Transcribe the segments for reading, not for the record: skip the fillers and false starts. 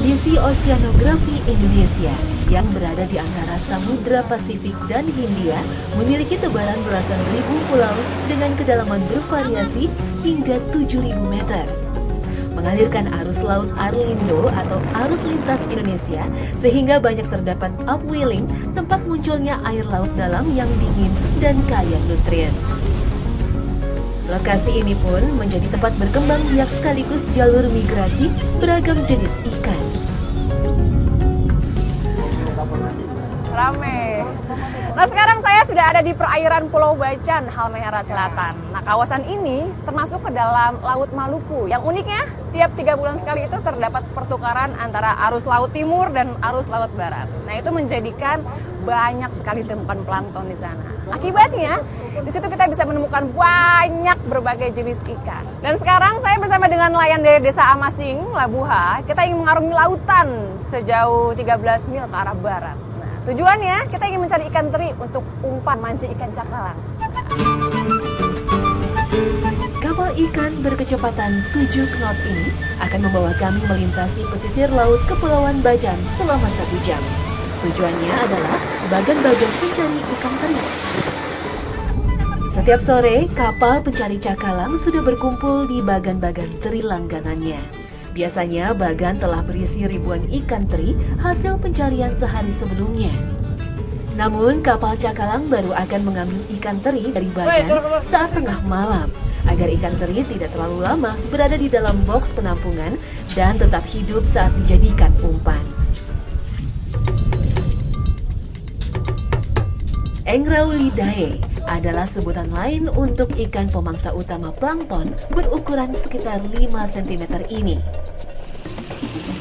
Ekspedisi Oceanografi Indonesia yang berada di antara Samudra Pasifik dan Hindia memiliki tebaran belasan ribu pulau dengan kedalaman bervariasi hingga 7.000 meter. Mengalirkan arus laut Arlindo atau arus lintas Indonesia sehingga banyak terdapat upwelling, tempat munculnya air laut dalam yang dingin dan kaya nutrien. Lokasi ini pun menjadi tempat berkembang biak sekaligus jalur migrasi beragam jenis ikan. Rame. Nah, sekarang saya sudah ada di perairan Pulau Bacan, Halmahera Selatan. Nah, kawasan ini termasuk ke dalam Laut Maluku. Yang uniknya, tiap 3 bulan sekali itu terdapat pertukaran antara arus laut timur dan arus laut barat. Nah, itu menjadikan banyak sekali temukan plankton di sana. Akibatnya, di situ kita bisa menemukan banyak berbagai jenis ikan. Dan sekarang saya bersama dengan nelayan dari Desa Amasing, Labuha. Kita ingin mengarungi lautan sejauh 13 mil ke arah barat. Nah, tujuannya kita ingin mencari ikan teri untuk umpan mancing ikan cakalang. Kapal ikan berkecepatan 7 knot ini akan membawa kami melintasi pesisir laut Kepulauan Bacan selama 1 jam. Tujuannya adalah bagan-bagan pencari ikan teri. Setiap sore, kapal pencari cakalang sudah berkumpul di bagan-bagan teri langganannya. Biasanya bagan telah berisi ribuan ikan teri hasil pencarian sehari sebelumnya. Namun, kapal cakalang baru akan mengambil ikan teri dari bagan saat tengah malam, agar ikan teri tidak terlalu lama berada di dalam boks penampungan dan tetap hidup saat dijadikan umpan. Engraulidae adalah sebutan lain untuk ikan pemangsa utama plankton berukuran sekitar 5 cm ini.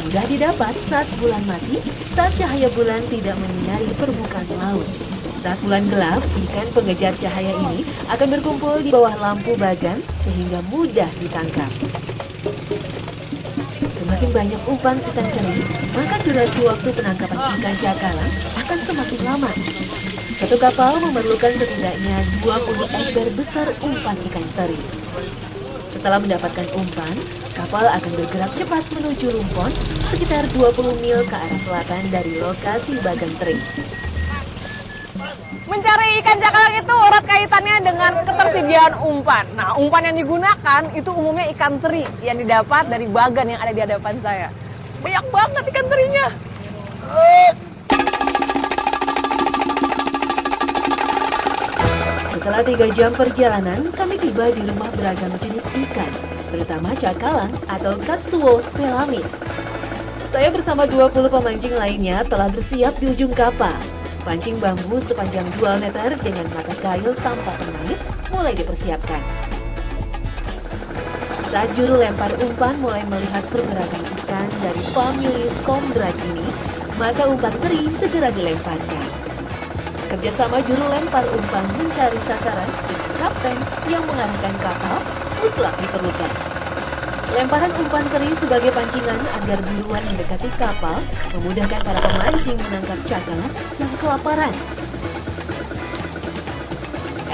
Mudah didapat saat bulan mati, saat cahaya bulan tidak menyinari permukaan laut. Saat bulan gelap, ikan pengejar cahaya ini akan berkumpul di bawah lampu bagan sehingga mudah ditangkap. Semakin banyak umpan ikan teri, maka durasi waktu penangkapan ikan cakalang akan semakin lama. Satu kapal memerlukan setidaknya 20 ember besar umpan ikan teri. Setelah mendapatkan umpan, kapal akan bergerak cepat menuju Lumpon sekitar 20 mil ke arah selatan dari lokasi bagan teri. Mencari ikan cakalang itu erat kaitannya dengan ketersediaan umpan. Nah, umpan yang digunakan itu umumnya ikan teri yang didapat dari bagan yang ada di hadapan saya. Banyak banget ikan terinya. Setelah 3 jam perjalanan, kami tiba di rumah beragam jenis ikan, terutama cakalang atau Katsuo spelamis. Saya bersama 20 pemancing lainnya telah bersiap di ujung kapal. Pancing bambu sepanjang 2 meter dengan mata kail tanpa pengait mulai dipersiapkan. Saat juru lempar umpan mulai melihat pergerakan ikan dari famili Scombrat ini, maka umpan teri segera dilemparkan. Kerjasama juru lempar umpan mencari sasaran dengan kapten yang mengarahkan kapal mutlak diperlukan. Lemparan umpan teri sebagai pancingan agar buruan mendekati kapal memudahkan para pemancing menangkap cakalang yang kelaparan.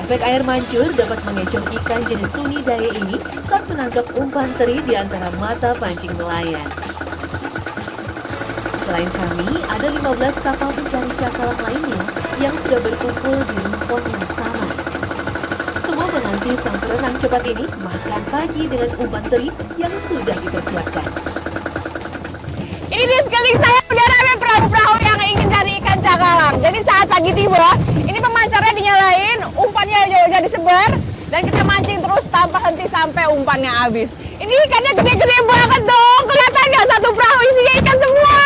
Efek air mancur dapat mengecoh ikan jenis Tunidae ini saat menangkap umpan teri di antara mata pancing nelayan. Selain kami, ada 15 kapal pencari cakalang lainnya yang sudah berkumpul di Lumpon yang sama. Semua menanti sang perenang cepat ini makan pagi dengan umpan teri yang sudah dipersiapkan. Ini di sekeliling saya udah rame perahu-perahu yang ingin cari ikan cakalang. Jadi saat pagi tiba, ini pemancarnya dinyalain, umpannya udah disebar, dan kita mancing terus tanpa henti sampai umpannya habis. Ini ikannya gede-gede banget dong, kelihatan nggak satu perahu isinya ikan semua?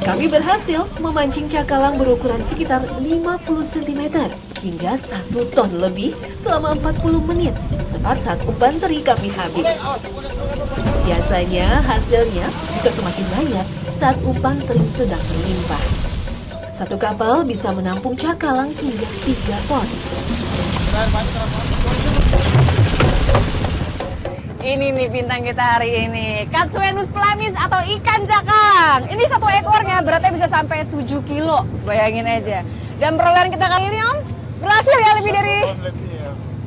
Kami berhasil memancing cakalang berukuran sekitar 50 cm hingga 1 ton lebih selama 40 menit, tepat saat umpan teri kami habis. Biasanya hasilnya bisa semakin banyak saat umpan teri sedang melimpah. Satu kapal bisa menampung cakalang hingga 3 ton. Ini nih bintang kita hari ini, Katsuenus spelamis atau ikan cakalang. Ini satu ekornya beratnya bisa sampai 7 kilo, bayangin aja. Dan perolehan kita kali ini Om berhasil ya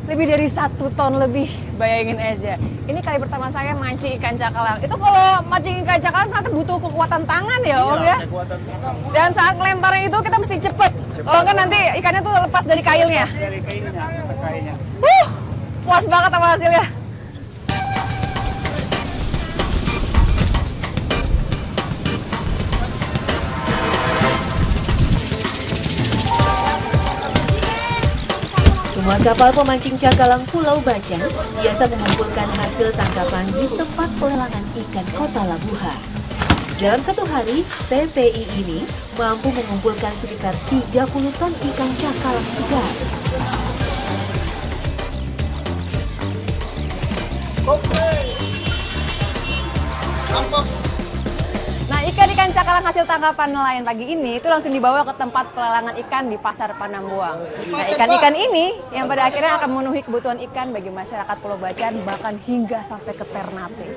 lebih dari 1 ton lebih. Bayangin aja. Ini kali pertama saya mancing ikan cakalang. Itu kalau mancing ikan cakalang ternyata butuh kekuatan tangan ya Om ya. Dan saat ngelemparnya itu kita mesti cepet. Kalau kan nanti ikannya tuh lepas dari kailnya. Puas banget sama hasilnya. Semua kapal pemancing cakalang Pulau Bacan biasa mengumpulkan hasil tangkapan di tempat pelelangan ikan Kota Labuha. Dalam satu hari, TPI ini mampu mengumpulkan sekitar 30 ton ikan cakalang segar. Nah, ikan-ikan cakalang hasil tangkapan nelayan pagi ini itu langsung dibawa ke tempat pelelangan ikan di Pasar Panambuang. Nah, ikan-ikan ini yang pada akhirnya akan memenuhi kebutuhan ikan bagi masyarakat Pulau Bacan bahkan hingga sampai ke Ternate.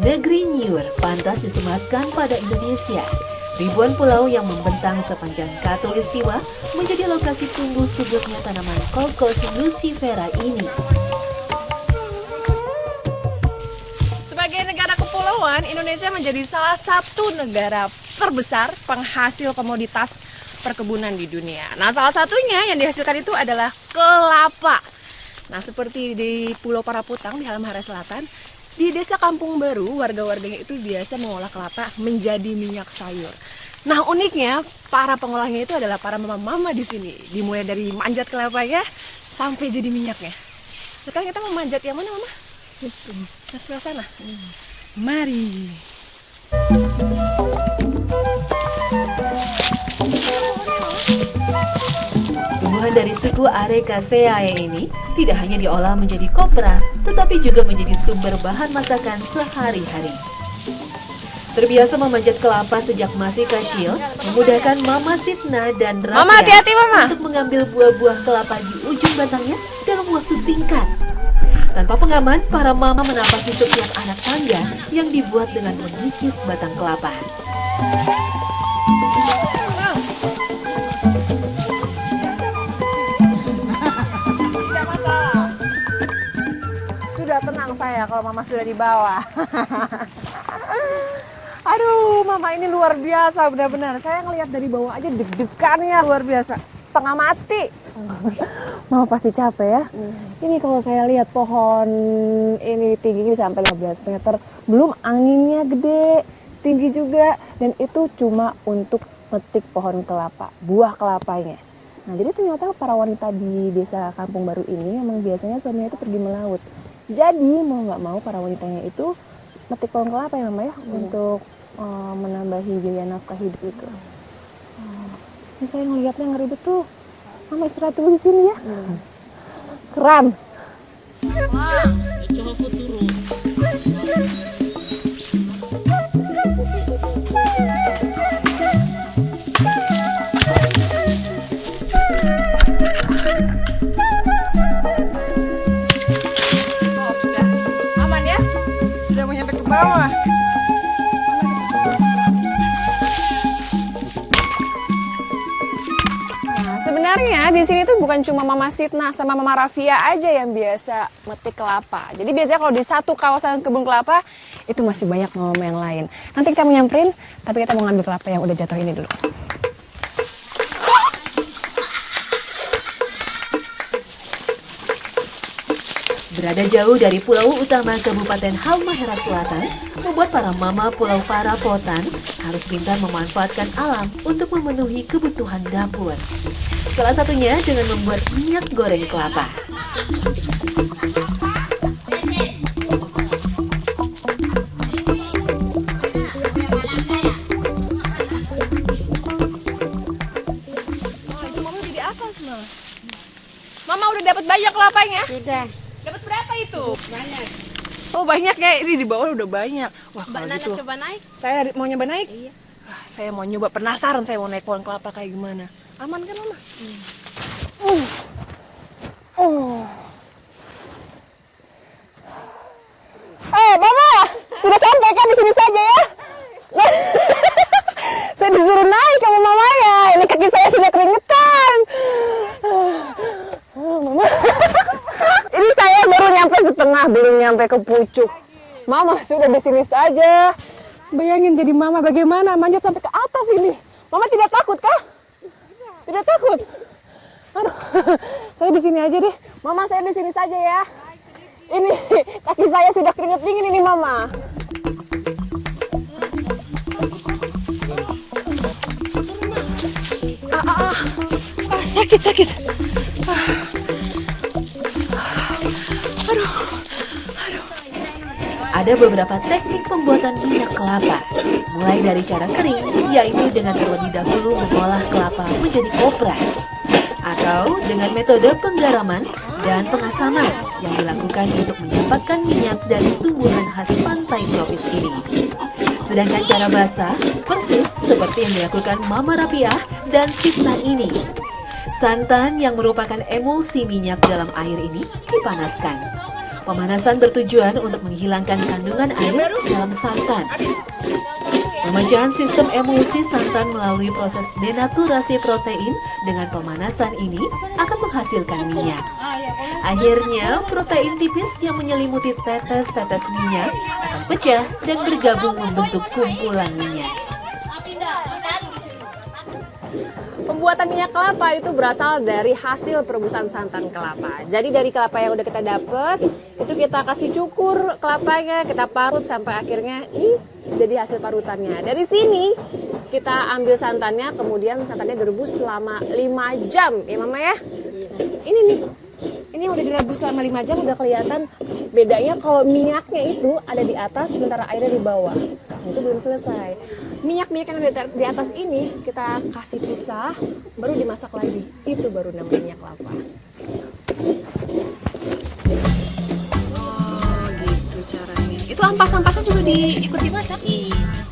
Negeri Nyur pantas disematkan pada Indonesia. Ribuan pulau yang membentang sepanjang Khatulistiwa menjadi lokasi tumbuh suburnya tanaman Cocos lucifera ini. Sebagai negara kepulauan, Indonesia menjadi salah satu negara terbesar penghasil komoditas perkebunan di dunia. Nah, salah satunya yang dihasilkan itu adalah kelapa. Nah, seperti di Pulau Paraputang di Halmahera Selatan, di Desa Kampung Baru, warga-warganya itu biasa mengolah kelapa menjadi minyak sayur. Nah, uniknya para pengolahnya itu adalah para mama-mama di sini. Dimulai dari manjat kelapanya sampai jadi minyaknya. Sekarang kita mau manjat yang mana, Mama? Ke sebelah sana. Mari. Tumbuhan dari suku Arecaceae ini tidak hanya diolah menjadi kopra, tetapi juga menjadi sumber bahan masakan sehari-hari. Terbiasa memanjat kelapa sejak masih kecil, memudahkan Mama Sitna dan Raffia Mama, hati-hati, Mama. untuk mengambil buah-buah kelapa di ujung batangnya dalam waktu singkat. Tanpa pengaman, para mama menapaki setiap anak tangga yang dibuat dengan mengikis batang kelapa. Sudah tenang saya kalau Mama sudah di bawah. Aduh, Mama ini luar biasa benar-benar. Saya ngelihat dari bawah aja deg-degannya luar biasa. Setengah mati. Mama pasti capek ya. Ini kalau saya lihat pohon ini tingginya sampai 15 meter. Belum anginnya gede, tinggi juga. Dan itu cuma untuk metik pohon kelapa, buah kelapanya. Nah, jadi ternyata para wanita di Desa Kampung Baru ini memang biasanya suaminya itu pergi melaut. Jadi mau nggak mau para wanitanya itu metik pohon kelapa ya Mama ya, untuk menambahi biaya nafkah hidup itu. Ini saya ngeliatnya ngeri betul. Mama istirahat dulu di sini ya. Keren. Aman ya? Sudah mau nyampe ke bawah. Sebenarnya di sini tuh bukan cuma Mama Sitna sama Mama Raffia aja yang biasa metik kelapa. Jadi biasanya kalau di satu kawasan kebun kelapa itu masih banyak mama yang lain. Nanti kita mau nyamperin, tapi kita mau ngambil kelapa yang udah jatuh ini dulu. Berada jauh dari pulau utama Kabupaten Halmahera Selatan, membuat para mama Pulau Parapotan harus pintar memanfaatkan alam untuk memenuhi kebutuhan dapur. Salah satunya dengan membuat minyak goreng kelapa. Itu Mama di atas, Ma. Mama udah dapat banyak kelapanya? Sudah Dapat berapa itu? banyak. Oh banyak ya, ini di bawah udah banyak. Wah Mbak kalau Nana gitu, coba naik. saya mau nyoba naik. Iya. Saya mau nyoba, penasaran saya mau naik pohon kelapa kayak gimana. Aman kan Mama? belum nyampe ke pucuk. Mama sudah di sini saja. Bayangin jadi mama bagaimana manjat sampai ke atas ini. Mama tidak takut kah? Tidak takut. Aduh, saya di sini aja deh. Mama, saya di sini saja ya. Ini kaki saya sudah keringet dingin ini, Mama. Sakit. Aduh. Ada beberapa teknik pembuatan minyak kelapa, mulai dari cara kering, yaitu dengan terlebih dahulu mengolah kelapa menjadi kopra, atau dengan metode penggaraman dan pengasaman yang dilakukan untuk mendapatkan minyak dari tumbuhan khas pantai tropis ini. Sedangkan cara basah persis seperti yang dilakukan Mama Rapiah dan Sitna ini. Santan yang merupakan emulsi minyak dalam air ini dipanaskan. Pemanasan bertujuan untuk menghilangkan kandungan air dalam santan. Pemecahan sistem emulsi santan melalui proses denaturasi protein dengan pemanasan ini akan menghasilkan minyak. Akhirnya, protein tipis yang menyelimuti tetes-tetes minyak akan pecah dan bergabung membentuk kumpulan minyak. Pembuatan minyak kelapa itu berasal dari hasil perebusan santan kelapa. Jadi dari kelapa yang udah kita dapat, itu kita kasih cukur kelapanya, kita parut sampai akhirnya ini jadi hasil parutannya. Dari sini kita ambil santannya, kemudian santannya direbus selama 5 jam, ya Mama ya. Ini nih, ini udah direbus selama 5 jam, udah kelihatan bedanya kalau minyaknya itu ada di atas sementara airnya di bawah. Nah, itu belum selesai. Minyak-minyak yang ada di atas ini kita kasih pisah, baru dimasak lagi. Itu baru namanya minyak kelapa. Oh gitu caranya. Itu ampas-ampasnya juga diikut dimasak? Iya.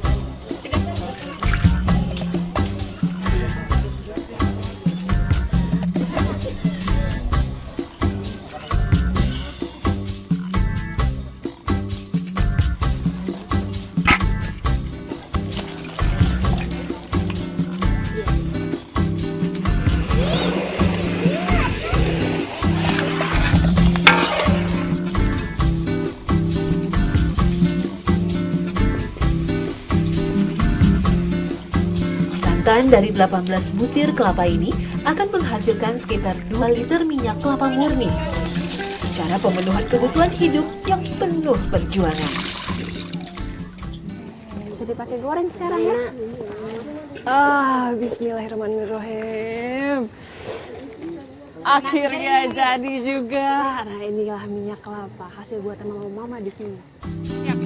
Santan dari 18 butir kelapa ini akan menghasilkan sekitar 2 liter minyak kelapa murni. Cara pemenuhan kebutuhan hidup yang penuh perjuangan. Bisa dipakai goreng sekarang ya? Bismillahirrahmanirrahim. Akhirnya jadi juga. Nah, inilah minyak kelapa hasil buatan mama di sini. Siap.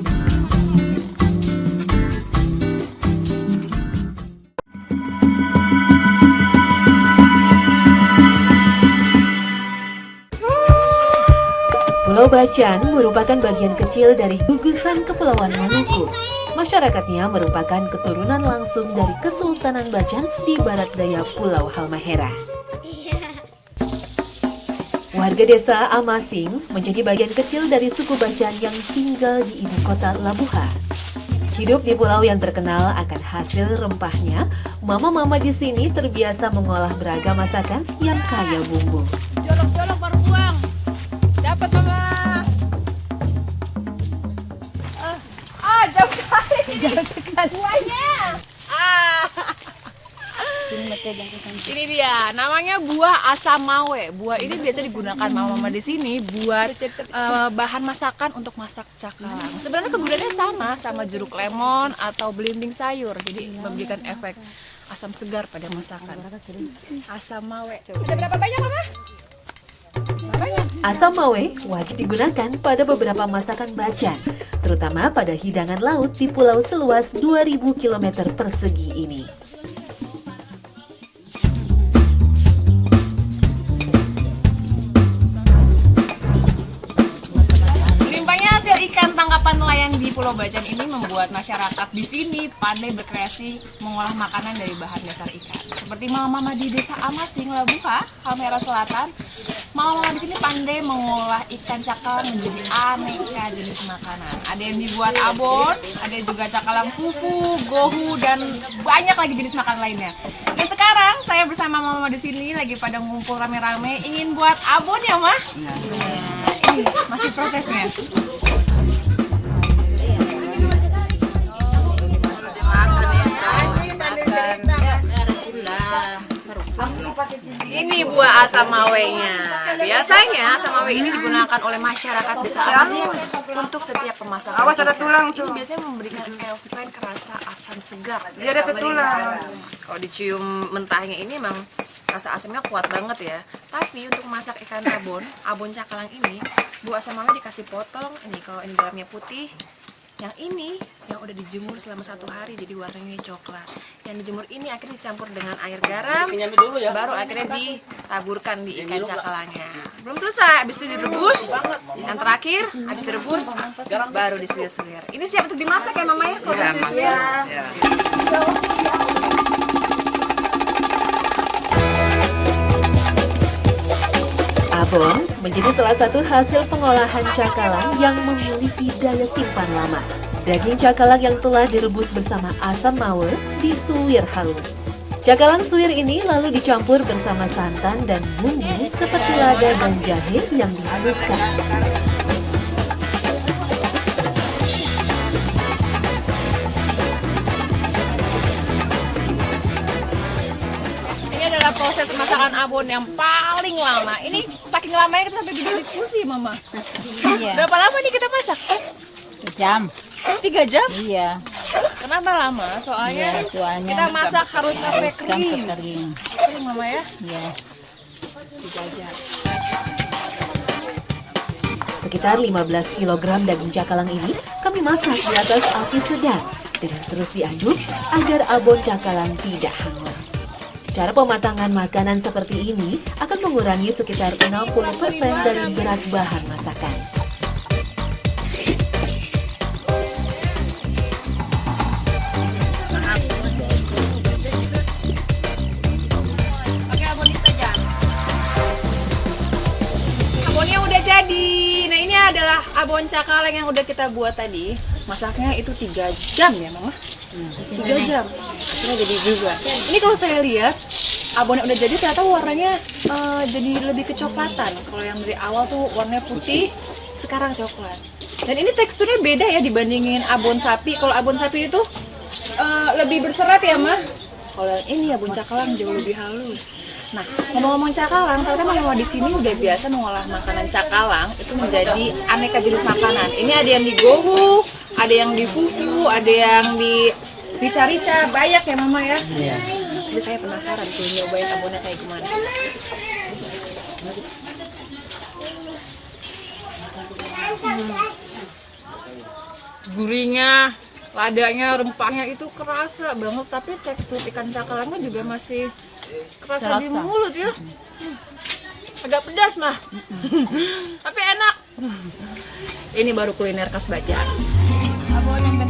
Pulau Bacan merupakan bagian kecil dari gugusan Kepulauan Maluku. Masyarakatnya merupakan keturunan langsung dari Kesultanan Bacan di barat daya Pulau Halmahera. Warga desa Amasing menjadi bagian kecil dari suku Bacan yang tinggal di ibu kota Labuha. Hidup di pulau yang terkenal akan hasil rempahnya, mama-mama di sini terbiasa mengolah beragam masakan yang kaya bumbu. Jolok-jolok baru buang. Dapat Mama. Jauh sekali. Buahnya. Ini dia, namanya buah asam mawe. Buah ini biasa digunakan mama-mama di sini buat bahan masakan untuk masak cakalang. Sebenarnya kegunaannya sama jeruk lemon atau belimbing sayur. Jadi memberikan efek asam segar pada masakan. Asam mawe. Ada berapa banyak, Mama? Asam mawe wajib digunakan pada beberapa masakan Bacan, terutama pada hidangan laut di pulau seluas 2000 km persegi ini. Limpahnya hasil ikan tangkapan nelayan di Pulau Bacan ini membuat masyarakat di sini pandai berkreasi mengolah makanan dari bahan dasar ikan. Seperti mama-mama di desa Amasing, Labuha, Halmahera Selatan, mama-mama di sini pandai mengolah ikan cakalang menjadi aneka jenis makanan. Ada yang dibuat abon, ada juga cakalang fufu, gohu, dan banyak lagi jenis makanan lainnya. Dan sekarang saya bersama mama di sini lagi pada ngumpul rame-rame ingin buat abon ya, Mah? Nah, ini masih prosesnya. Ini buah asam mawenya. Biasanya asam mawe ini digunakan oleh masyarakat desa Amasing untuk setiap pemasakan. Awas ada tulang Ini tuh. biasanya memberikan efek rasa asam segar. Dia ada tulang. Kalau dicium mentahnya ini emang rasa asamnya kuat banget ya. Tapi untuk masak ikan abon cakalang ini, buah asam mawe dikasih potong. Ini kalau ini dalamnya putih, yang ini yang udah dijemur selama 1 hari jadi warnanya coklat. Yang dijemur ini akhirnya dicampur dengan air garam, baru akhirnya ditaburkan di ikan cakalangnya. Belum selesai, habis itu direbus. Yang terakhir, habis direbus, baru disuir-suir. Ini siap untuk dimasak ya Mama ya? Kalau disuir-suir. Abon menjadi salah satu hasil pengolahan cakalang yang memiliki daya simpan lama. Daging cakalang yang telah direbus bersama asam mawe disuir halus. Cakalang suir ini lalu dicampur bersama santan dan bumbu seperti lada dan jahe yang dihaluskan. Ini adalah proses pemasakan abon yang paling lama. Ini saking lamanya kita sampai di kursi Mama. Iya, Berapa lama nih kita masak? jam. 3 jam? Iya, Kenapa lama? Soalnya iya, soalnya kita masak harus sampai sampai kering. kering. Kering Mama ya? Iya. 3 jam. Sekitar 15 kg daging cakalang ini kami masak di atas api sedang dengan terus diaduk agar abon cakalang tidak hangus. Cara pematangan makanan seperti ini akan mengurangi sekitar 60% dari berat bahan masakan. Oke, abon saja. Abonnya udah jadi. Nah, ini adalah abon cakalang yang udah kita buat tadi. Masaknya itu 3 jam ya, Mama? 3 jam. Akhirnya jadi juga. Ini kalau saya lihat abonnya udah jadi ternyata warnanya jadi lebih kecoklatan. Kalau yang dari awal tuh warnanya putih, sekarang coklat. Dan ini teksturnya beda ya dibandingin abon sapi. Kalau abon sapi itu lebih berserat ya, Ma? Kalau yang ini abon cakalang jauh lebih halus. Nah, ngomong-ngomong cakalang, ternyata mama di sini udah biasa mengolah makanan cakalang itu menjadi aneka jenis makanan. Ini ada yang digohu, ada yang di fufu, ada yang di rica-rica, banyak ya Mama ya. Iya. Jadi saya penasaran tuh nyobain abonnya kayak gimana. Gurihnya, ladanya, rempahnya itu kerasa banget, tapi tekstur ikan cakalangnya juga masih kerasa di mulut ya. Agak pedas mah, tapi enak. Ini baru kuliner khas Bacan. Abon yang